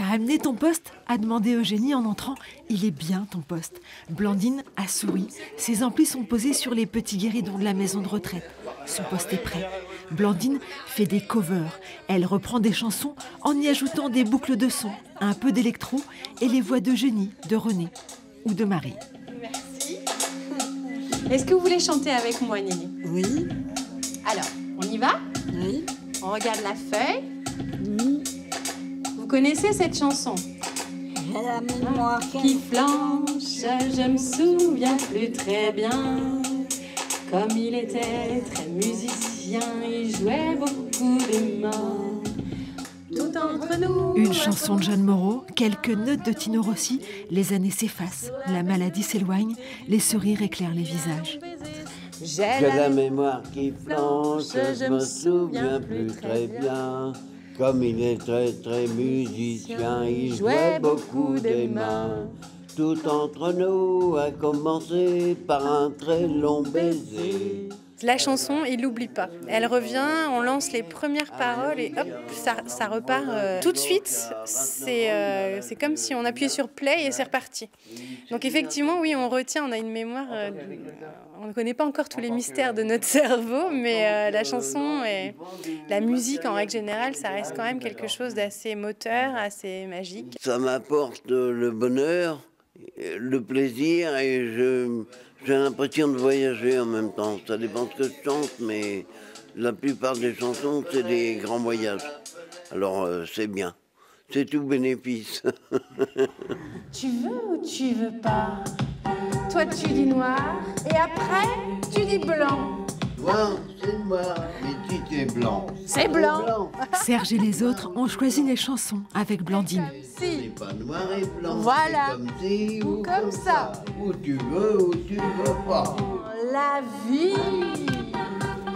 T'as amené ton poste ? A demandé Eugénie en entrant. Il est bien ton poste. Blandine a souri. Ses amplis sont posés sur les petits guéridons de la maison de retraite. Son poste est prêt. Blandine fait des covers. Elle reprend des chansons en y ajoutant des boucles de son, un peu d'électro et les voix d'Eugénie, de René ou de Marie. Merci. Est-ce que vous voulez chanter avec moi, Néné ? Oui. Alors, on y va ? Oui. On regarde la feuille. Oui. Vous connaissez cette chanson ? J'ai la mémoire Qui flanche, je me souviens plus très bien. Comme il était très musicien, il jouait beaucoup de mains. Tout entre nous. Une chanson de Jeanne Moreau, quelques notes de Tino Rossi, les années s'effacent, la maladie s'éloigne, les sourires éclairent les visages. J'ai la mémoire qui flanche, je me souviens plus très bien. Comme il est très musicien, il jouait beaucoup des mains. Tout entre nous a commencé par un très long baiser. La chanson, il l'oublie pas. Elle revient, on lance les premières paroles et hop, ça repart. Tout de suite, c'est comme si on appuyait sur play et c'est reparti. Donc effectivement, oui, on retient, on a une mémoire. On ne connaît pas encore tous les mystères de notre cerveau, mais la chanson et la musique en règle générale, ça reste quand même quelque chose d'assez moteur, assez magique. Ça m'apporte le bonheur, le plaisir et j'ai l'impression de voyager en même temps. Ça dépend de ce que je chante, mais la plupart des chansons, c'est des grands voyages. Alors c'est bien, c'est tout bénéfice. Tu veux ou tu veux pas ? Toi tu dis noir et après tu dis blanc. Noir, c'est noir, mais si c'est blanc. C'est blanc. Serge et les autres ont choisi les chansons avec Blandine. C'est pas noir et blanc, Voilà. c'est comme ci ou Comme ça. Où tu veux ou tu veux pas. La vie.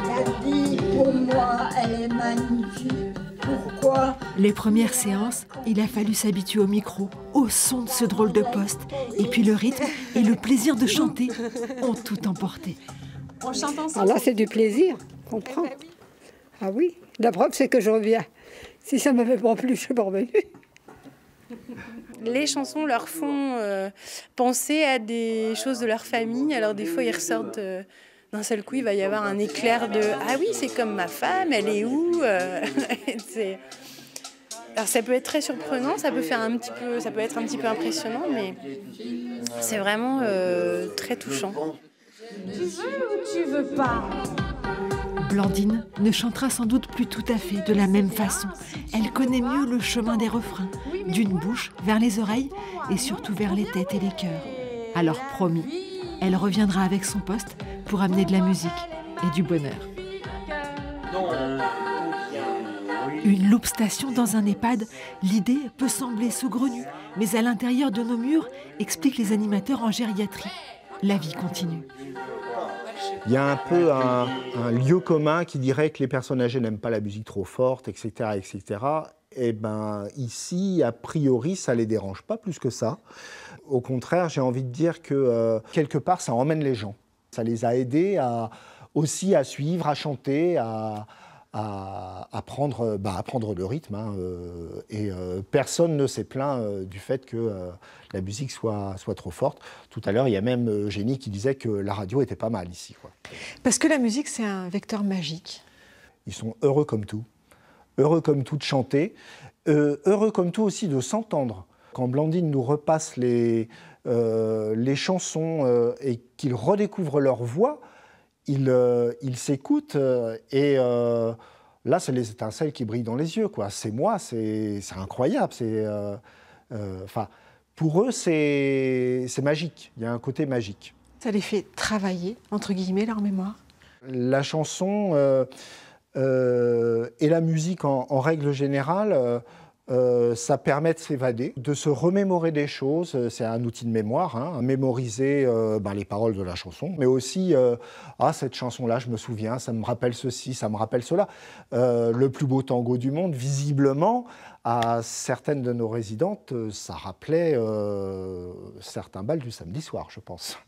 La vie, pour moi, elle est magnifique. Pourquoi ? Les premières séances, il a fallu s'habituer au micro, au son de ce drôle de poste. Et puis le rythme et le plaisir de chanter ont tout emporté. On chante Ah ensemble. là, c'est du plaisir, on comprend. Ah oui, la preuve, c'est que je reviens. Si ça m'avait pas plu, je serais pas revenue. Les chansons leur font penser à des choses de leur famille. Alors des fois, ils ressortent d'un seul coup, il va y avoir un éclair de « Ah oui, c'est comme ma femme, elle est où ?» Alors ça peut être très surprenant, ça peut être un petit peu impressionnant, mais c'est vraiment très touchant. Tu veux ou tu veux pas ? Blandine ne chantera sans doute plus tout à fait de la même façon. Elle connaît mieux le chemin des refrains, d'une bouche vers les oreilles et surtout vers les têtes et les cœurs. Alors promis, elle reviendra avec son poste pour amener de la musique et du bonheur. Une loupe station dans un EHPAD, l'idée peut sembler saugrenue, mais à l'intérieur de nos murs, expliquent les animateurs en gériatrie. La vie continue. Il y a un peu un lieu commun qui dirait que les personnes âgées n'aiment pas la musique trop forte, etc., etc. Et ben ici, a priori, ça les dérange pas plus que ça. Au contraire, j'ai envie de dire que quelque part, ça emmène les gens. Ça les a aidés aussi à suivre, à chanter, à prendre le rythme. Et personne ne s'est plaint du fait que la musique soit trop forte. Tout à l'heure, il y a même Eugénie qui disait que la radio était pas mal ici, quoi. Parce que la musique, c'est un vecteur magique. Ils sont heureux comme tout. Heureux comme tout de chanter. Heureux comme tout aussi de s'entendre. Quand Blandine nous repasse les chansons et qu'ils redécouvrent leur voix, ils s'écoutent et là, c'est les étincelles qui brillent dans les yeux, quoi. C'est moi, c'est incroyable. Pour eux, c'est magique. Il y a un côté magique. Ça les fait travailler, entre guillemets, leur mémoire. La chanson et la musique, en règle générale, ça permet de s'évader, de se remémorer des choses. C'est un outil de mémoire, mémoriser les paroles de la chanson, mais aussi cette chanson-là, je me souviens, ça me rappelle ceci, ça me rappelle cela. Le plus beau tango du monde, visiblement, à certaines de nos résidentes, ça rappelait certains bals du samedi soir, je pense.